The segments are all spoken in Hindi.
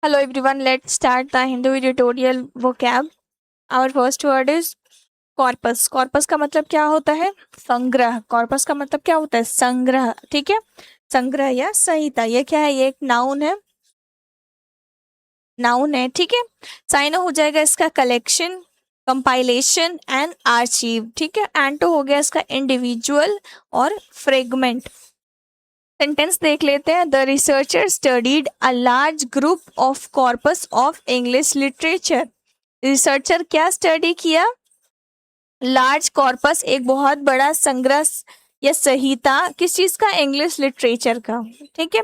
Hello everyone, let's start the Hindu tutorial vocab. Our first word is corpus. Corpus का मतलब क्या होता है? संग्रह. corpus का मतलब क्या होता है? संग्रह. ठीक है, संग्रह या संहिता. ये क्या है? ये एक नाउन है. नाउन है. ठीक है, साइन हो जाएगा इसका कलेक्शन, कंपाइलेशन एंड आर्चीव. ठीक है, एंड तो हो गया इसका इंडिविजुअल और फ्रेगमेंट. सेंटेंस देख लेते हैं. The researcher studied a large group of corpus of English literature. Researcher क्या स्टडी किया? लार्ज कॉर्पस, एक बहुत बड़ा संग्रह या संहिता. किस चीज का? इंग्लिश लिटरेचर का. ठीक है,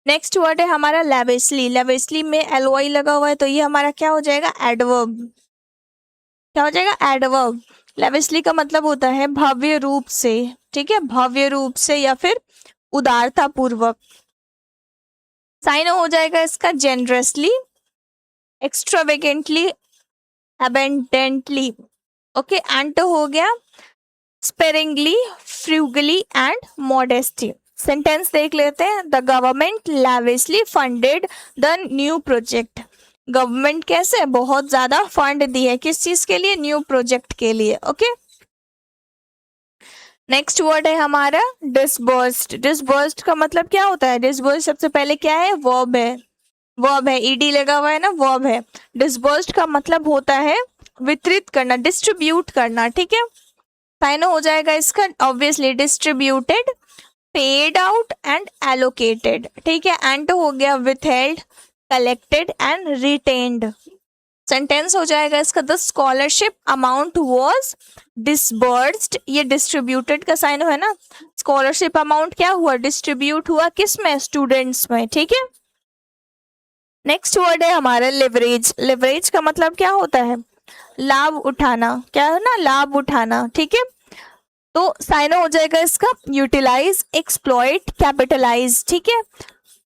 नेक्स्ट वर्ड है हमारा लैविशली. लैविशली में एलवाई लगा हुआ है तो ये हमारा क्या हो जाएगा? एडवर्ब. क्या हो जाएगा? एडवर्ब. लैविशली का मतलब होता है भव्य रूप से. ठीक है, भव्य रूप से या फिर उदारता पूर्वक. साइन हो जाएगा इसका जेनरसली, एक्स्ट्रावेगेंटली, अबेंडेंटली. ओके, एंड तो हो गया sparingly, frugally and modesty. Sentence देख लेते हैं. The government lavishly funded the new project. Government कैसे? बहुत ज्यादा फंड दी है. किस चीज के लिए? न्यू प्रोजेक्ट के लिए. ओके, नेक्स्ट वर्ड है हमारा डिसबर्स्ड. डिसबर्स्ड का मतलब क्या होता है? डिसबर्स्ड सबसे पहले क्या है? वर्ब है. वर्ब है, ईडी लगा हुआ है ना, वर्ब है. डिसबर्स्ड का मतलब होता है वितरित करना, डिस्ट्रीब्यूट करना. ठीक है, साइन हो जाएगा इसका obviously distributed, paid out and allocated. ठीक है, एंड हो गया withheld, collected and retained. Sentence हो जाएगा इसका the scholarship amount was disbursed. ये डिस्ट्रीब्यूटेड का साइन है ना. स्कॉलरशिप अमाउंट क्या हुआ? डिस्ट्रीब्यूट हुआ. किस में? स्टूडेंट्स में. ठीक है, नेक्स्ट वर्ड है हमारा लिवरेज. लिवरेज का मतलब क्या होता है? लाभ उठाना. क्या है ना? लाभ उठाना. ठीक है, तो साइन हो जाएगा इसका यूटिलाइज, एक्सप्लॉइट, कैपिटलाइज. ठीक है,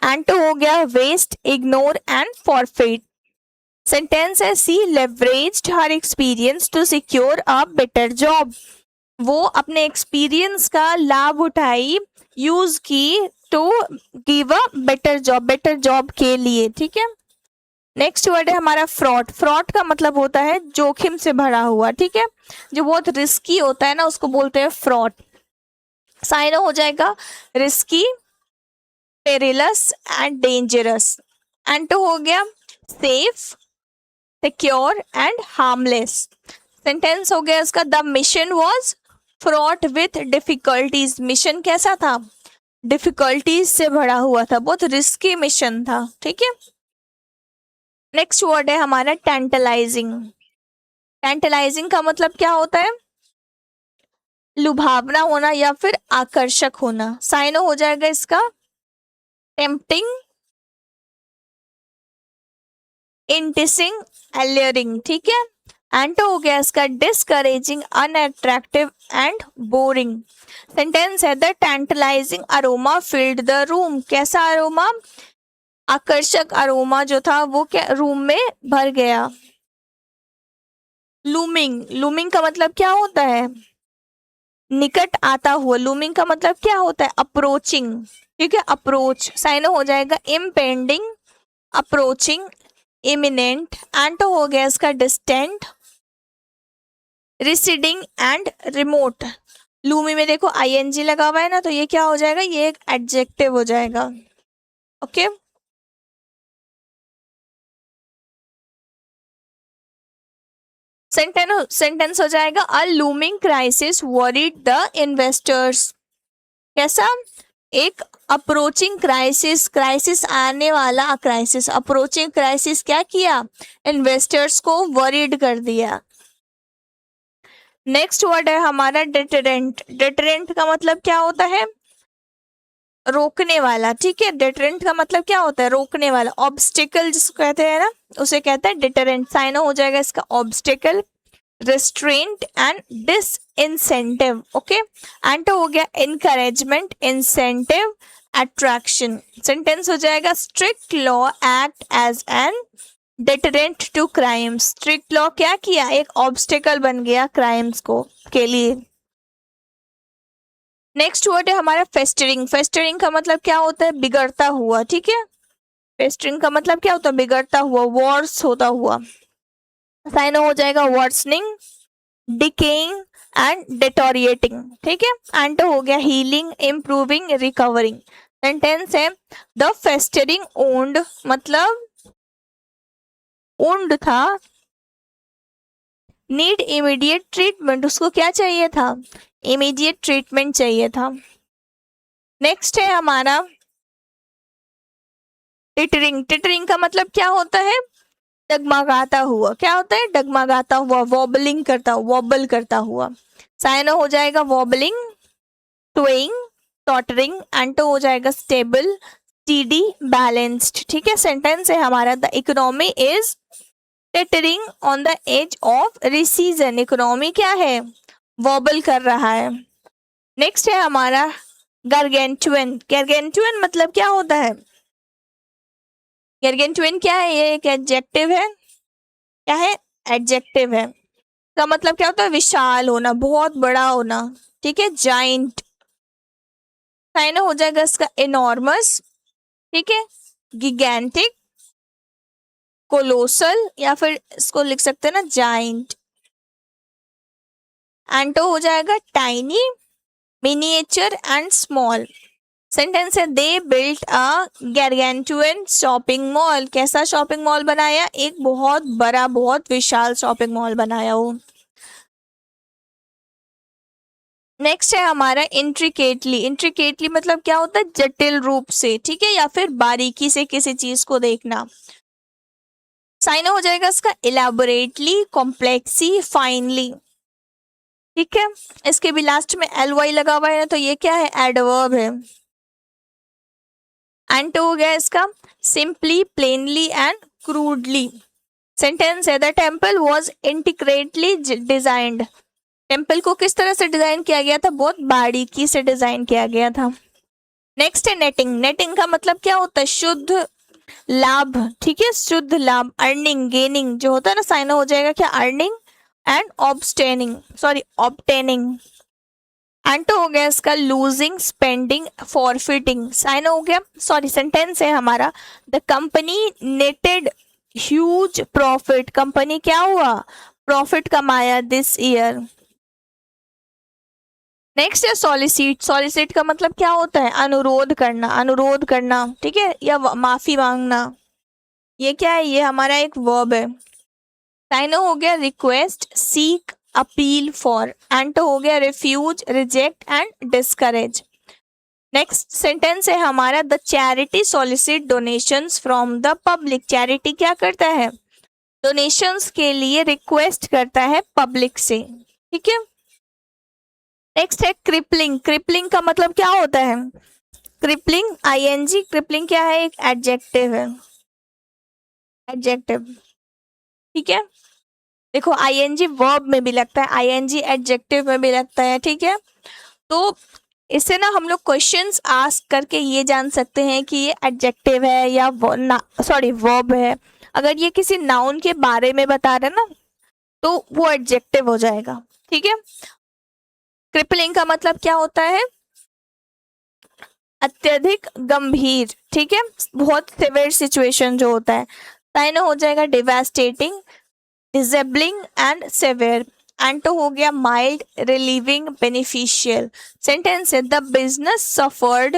एंड तो हो गया waste, ignore and forfeit. Sentence है she leveraged her experience to secure a better job. वो अपने एक्सपीरियंस का लाभ उठाई, यूज की to give a better job, better job के लिए. ठीक है, नेक्स्ट वर्ड है हमारा फ्रॉड. फ्रॉड का मतलब होता है जोखिम से भरा हुआ. ठीक है, जो बहुत रिस्की होता है ना उसको बोलते हैं फ्रॉड. साइन हो जाएगा risky, perilous and dangerous. And तो हो गया safe, secure and harmless. Sentence हो गया इसका the mission was fraught with difficulties. Mission कैसा था? डिफिकल्टीज से भरा हुआ था, बहुत रिस्की मिशन था. ठीक है, नेक्स्ट वर्ड है हमारा टेंटलाइजिंग. टेंटलाइजिंग का मतलब क्या होता है? लुभावना होना या फिर आकर्षक होना. साइन हो जाएगा इसका टेम्पटिंग, इंटिसिंग, एलियरिंग. ठीक है, एंड हो गया इसका discouraging, unattractive and boring. Sentence है the tantalising aroma filled the room. कैसा अरोमा? आकर्षक अरोमा जो था वो क्या रूम में भर गया. लूमिंग. लूमिंग का मतलब क्या होता है? निकट आता हुआ. लूमिंग का मतलब क्या होता है? अप्रोचिंग. ठीक है, अप्रोच. साइन हो जाएगा इम्पेंडिंग, अप्रोचिंग, इमिनेंट. एंड हो गया इसका distant, receding and remote. Lumi में देखो आईएनजी लगा हुआ है ना, तो ये क्या हो जाएगा? ये एक एडजेक्टिव हो जाएगा. ओके, सेंटेंस हो जाएगा a looming crisis worried the investors. कैसा? एक अप्रोचिंग क्राइसिस, क्राइसिस आने वाला क्राइसिस, अप्रोचिंग क्राइसिस क्या किया? इन्वेस्टर्स को वरीड कर दिया. नेक्स्ट वर्ड है हमारा डिटरेंट. डिटरेंट का मतलब क्या होता है? रोकने वाला. ठीक है, डिटरेंट का मतलब क्या होता है? रोकने वाला. ऑब्स्टिकल जिसको कहते हैं ना, उसे कहते हैं डिटरेंट. साइन हो जाएगा इसका obstacle, restraint and disincentive. Okay, and हो गया इनकरेजमेंट, इंसेंटिव, अट्रैक्शन. सेंटेंस हो जाएगा strict law act as an deterrent to crimes. Strict law क्या किया? एक ऑब्स्टिकल बन गया क्राइम्स को के लिए. नेक्स्ट वर्ड है हमारा फेस्टरिंग. फेस्टरिंग का मतलब क्या होता है? बिगड़ता हुआ. ठीक है, पेस्टरिंग का मतलब क्या होता है? बिगड़ता हुआ, वॉर्स होता हुआ। साइनो हो जाएगा वर्सनिंग, डिकेइंग एंड डिटोरिएटिंग, ठीक है। एंटो हो गया हीलिंग, इम्प्रूविंग, रिकवरिंग। सेंटेंस है द फेस्टरिंग ओन्ड, मतलब ओन्ड था, नीड इमीडिएट ट्रीटमेंट, उसको क्या चाहिए था? इमीडिएट ट्रीटमेंट चाहिए था। नेक्स्ट है हमारा टिटरिंग। टिटरिंग का मतलब क्या होता है? डगमगाता हुआ। क्या होता है? डगमगाता हुआ, वॉबलिंग करता हुआ, वॉबल करता हुआ। साइनो हो जाएगा वॉबलिंग, ट्वेइंग, टॉटरिंग। एंटो हो जाएगा स्टेबल, स्टीडी, बैलेंस्ड, ठीक है। सेंटेंस है हमारा the economy is teetering on the edge of recession. Economy क्या है? वॉबल कर रहा है। नेक्स्ट है हमारा गारगेंटुअन। गारगेंटुअन मतलब क्या होता है? गारगेंटुअन क्या है? ये एक एडजेक्टिव है। क्या है? एडजेक्टिव है। का मतलब क्या होता है? विशाल होना, बहुत बड़ा होना, ठीक है। जाइंट। साइन हो जाएगा इसका इनॉर्मस, ठीक है, गिगेंटिक, कोलोसल, या फिर इसको लिख सकते हैं ना जाइंट। एंटो हो जाएगा tiny, miniature and small. Sentence है they built a gargantuan shopping mall. कैसा शॉपिंग मॉल बनाया? एक बहुत बड़ा, बहुत विशाल शॉपिंग मॉल बनाया वो। नेक्स्ट है हमारा इंट्रिकेटली। इंट्रिकेटली मतलब क्या होता है? जटिल रूप से, ठीक है, या फिर बारीकी से किसी चीज को देखना। साइन हो जाएगा इसका इलेबोरेटली, कॉम्प्लेक्सी, फाइनली, ठीक है। इसके भी लास्ट में एल वाई लगा हुआ है ना, तो ये क्या है? एडवर्ब है। एंड हो गया इसका simply, plainly and crudely. Sentence है the temple was intricately designed. Temple को किस तरह से डिजाइन किया गया था? बहुत बारीकी से डिजाइन किया गया था। नेक्स्ट है नेटिंग। नेटिंग का मतलब क्या होता है? शुद्ध लाभ, ठीक है, शुद्ध लाभ, अर्निंग, गेनिंग जो होता है ना, साइन हो जाएगा क्या? Earning and obtaining, sorry obtaining. And तो हो गया इसका लूजिंग, स्पेंडिंग, फॉरफिटिंग। साइन हो गया, सॉरी सेंटेंस है हमारा the company netted huge profit. Company क्या हुआ? प्रॉफिट कमाया दिस ईयर। नेक्स्ट है सॉलिसिट। सॉलिसिट का मतलब क्या होता है? अनुरोध करना, अनुरोध करना, ठीक है, या माफी मांगना। ये क्या है? ये हमारा एक वर्ब है। साइनो हो गया request, seek, appeal for. Anto हो गया refuse, reject and discourage. Next sentence है हमारा the charity solicit donations from the public. Charity क्या करता है? डोनेशंस के लिए रिक्वेस्ट करता है पब्लिक से, ठीक है। नेक्स्ट है क्रिपलिंग। क्रिपलिंग का मतलब क्या होता है? Crippling, ING. क्रिपलिंग क्या है? एक एडजेक्टिव है, एडजेक्टिव, ठीक है। देखो आईएनजी वर्ब में भी लगता है, आईएनजी एडजेक्टिव में भी लगता है, ठीक है। तो इससे ना हम लोग क्वेश्चंस आस्क करके ये जान सकते हैं कि ये एडजेक्टिव है या सॉरी वर्ब है। अगर ये किसी नाउन के बारे में बता रहे ना, तो वो एडजेक्टिव हो जाएगा, ठीक है। क्रिपलिंग का मतलब क्या होता है? अत्यधिक गंभीर, ठीक है, बहुत सिवियर सिचुएशन जो होता है। साइन हो जाएगा डिवास्टेटिंग, डिसेबलिंग एंड सेवियर। एंटो हो गया माइल्ड, रिलीविंग, बेनिफिशियल। सेंटेंस है द बिजनेस सफर्ड।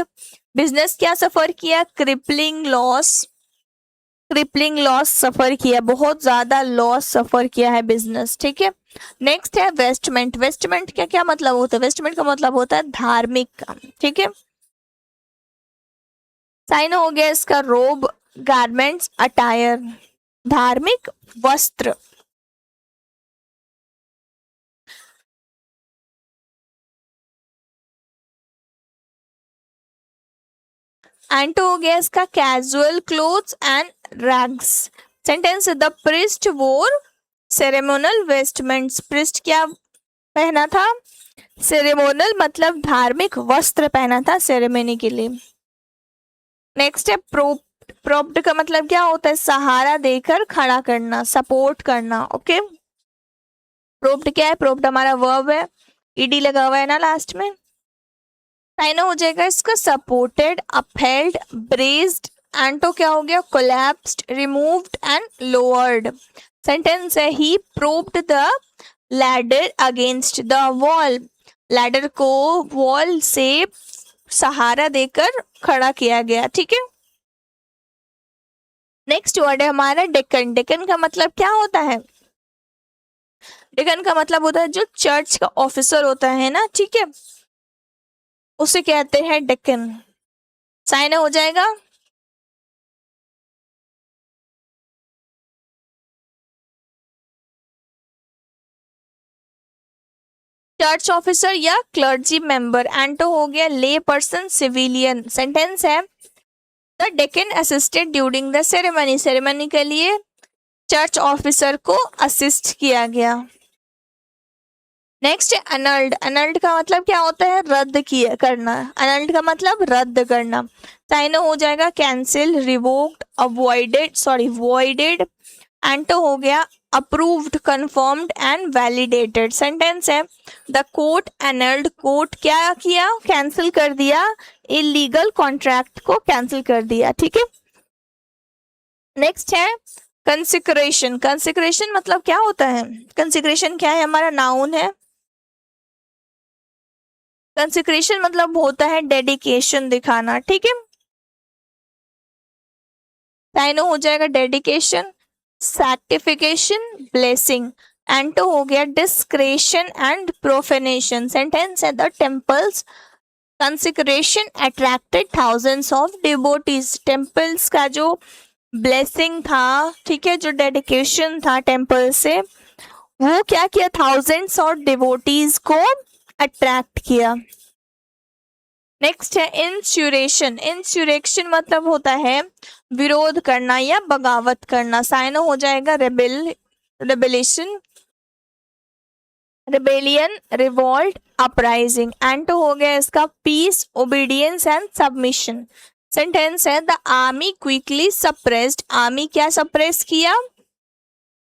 बिजनेस क्या सफर किया? Crippling loss. क्रिपलिंग लॉस सफर किया, बहुत ज्यादा लॉस सफर किया है बिजनेस, ठीक है। नेक्स्ट है वेस्टमेंट। वेस्टमेंट का क्या मतलब होता है? वेस्टमेंट का मतलब होता है धार्मिक काम, ठीक है। साइन हो गया इसका रोब, गारमेंट्स, अटायर, धार्मिक वस्त्र। एंटो हो गया इसका casual clothes and rags. Sentence the priest वोर सेरेमोनल वेस्टमेंट्स। प्रिस्ट क्या पहना था? सेरेमोनल मतलब धार्मिक वस्त्र पहना था सेरेमनी के लिए। नेक्स्ट है प्रोप्ड। प्रोप्ड का मतलब क्या होता है? सहारा देकर खड़ा करना, सपोर्ट करना, ओके। प्रोप्ड क्या है? प्रोप्ड हमारा वर्ब है, ईडी लगा हुआ है ना लास्ट में। साइन हो जाएगा इसका सपोर्टेड, अपहेल्ड, ब्रेस्ड एंटो क्या हो गया, collapsed, removed and lowered. Sentence है he propped the ladder against the wall, ladder को वॉल से सहारा देकर खड़ा किया गया। ठीक है, नेक्स्ट वर्ड है हमारा डेक्कन। डेक्कन का मतलब क्या होता है, डेक्कन का मतलब होता है जो चर्च का ऑफिसर होता है ना, ठीक है, उसे कहते हैं डेक्कन। साइन हो जाएगा। चर्च ऑफिसर या क्लर्जी मेंबर। एंटो हो गया ले पर्सन, सिविलियन। सेंटेंस है the Deccan assisted during the ceremony, ceremony के लिए चर्च ऑफिसर को असिस्ट किया गया। नेक्स्ट है अनल्ड। अनल्ड का मतलब क्या होता है, रद्द किया करना। अनल्ड का मतलब रद्द करना। साइन हो जाएगा cancel, revoked, avoided, sorry voided. Anto हो गया approved, confirmed and validated. Sentence है द कोर्ट एनल्ड, कोर्ट क्या किया, कैंसिल कर दिया, इलीगल कॉन्ट्रैक्ट को कैंसिल कर दिया। ठीक है, नेक्स्ट है कंसिक्रेशन। कंसिक्रेशन मतलब क्या होता है, कंसिक्रेशन क्या है, हमारा नाउन है। कंसिक्रेशन मतलब होता है डेडिकेशन दिखाना। ठीक है, साइन हो जाएगा डेडिकेशन, सैक्टिफिकेशन, ब्लेसिंग। एंटो हो गया डिस्क्रेशन एंड प्रोफेनेशन। सेंटेंस है the temple's consecration attracted thousands of devotees. Temple's का जो ब्लेसिंग था, ठीक है, जो डेडिकेशन था टेम्पल से, वो क्या किया, थाउजेंड्स ऑफ डिवोटीज को अट्रैक्ट किया। नेक्स्ट है इंस्यूरेशन। इंस्यूरेक्शन मतलब होता है विरोध करना या बगावत करना। साइन हो जाएगा rebel, rebellation, rebellion, revolt, uprising. Anto हो गया इसका peace, obedience and submission. Sentence है the army quickly suppressed, army क्या सप्रेस किया,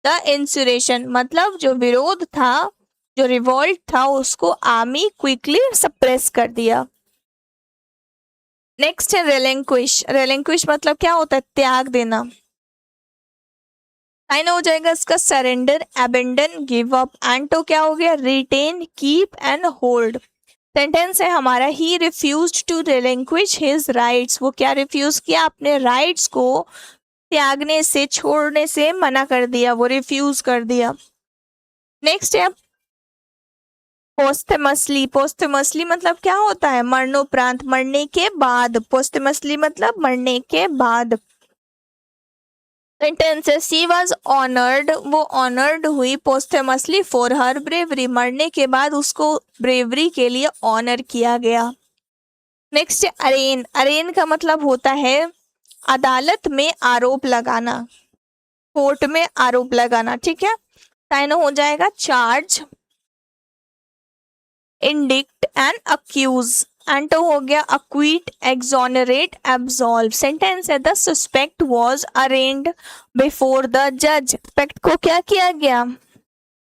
द इंसुरेशन, मतलब जो विरोध था, जो रिवॉल्ट था, उसको आर्मी क्विकली सप्रेस कर दिया। नेक्स्ट है रेलेंक्विश। रेलेंक्विश मतलब क्या होता है, त्याग देना। साइन हो जाएगा इसका surrender, abandon, give up. Anto क्या हो गया, retain, keep and hold. Sentence है हमारा he refused to relinquish his rights, वो क्या रिफ्यूज किया, अपने राइट्स को त्यागने से, छोड़ने से मना कर दिया, वो रिफ्यूज कर दिया। नेक्स्ट है पोस्टमसली। पोस्टमसली मतलब क्या होता है, मरणोपरांत, मरने के बाद। पोस्टमसली मतलब मरने के बाद। सेंटेंस है शी वॉज ऑनर्ड, वो ऑनर्ड हुई पोस्टमसली फॉर हर ब्रेवरी, मरने के बाद उसको ब्रेवरी के लिए ऑनर किया गया। नेक्स्ट है अरेन। अरेन का मतलब होता है अदालत में आरोप लगाना, कोर्ट में आरोप लगाना। ठीक है, साइन हो जाएगा चार्ज, इंडिक्ट एंड अक्यूज। एंटो हो गया अक्विट, एक्सोनरेट, एब्सॉल्व। सेंटेंस है the suspect was arraigned before the जज। सस्पेक्ट को क्या किया गया,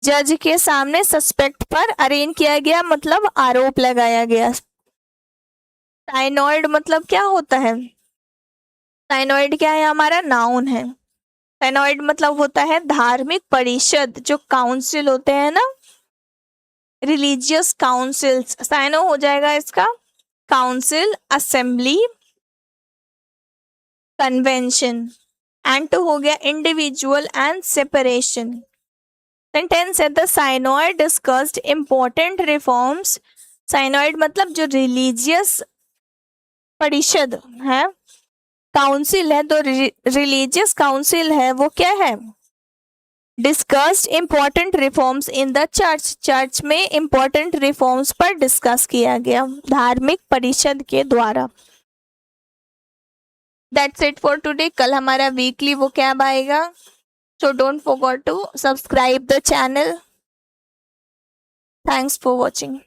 जज के सामने सस्पेक्ट पर अरेन किया गया, मतलब आरोप लगाया गया। साइनॉइड मतलब क्या होता है, साइनॉइड क्या है, हमारा नाउन है। साइनॉइड मतलब होता है धार्मिक परिषद, जो काउंसिल होते हैं ना, रिलीजियस काउंसिल्स। साइनो हो जाएगा इसका काउंसिल, असेंबली, कन्वेंशन। एंड हो गया इंडिविजुअल एंड सेपरेशन। सेंटेंस है द साइनॉइड डिस्कस्ड इंपॉर्टेंट रिफॉर्म्स। साइनॉइड मतलब जो रिलीजियस परिषद है, काउंसिल है, तो रिलीजियस काउंसिल है, वो क्या है, discussed important reforms in the church. Church में इंपॉर्टेंट रिफॉर्म्स पर डिस्कस किया गया धार्मिक परिषद के द्वारा। That's it for today. कल हमारा वीकली वो कैब आएगा, so don't forget to subscribe the channel. Thanks for watching.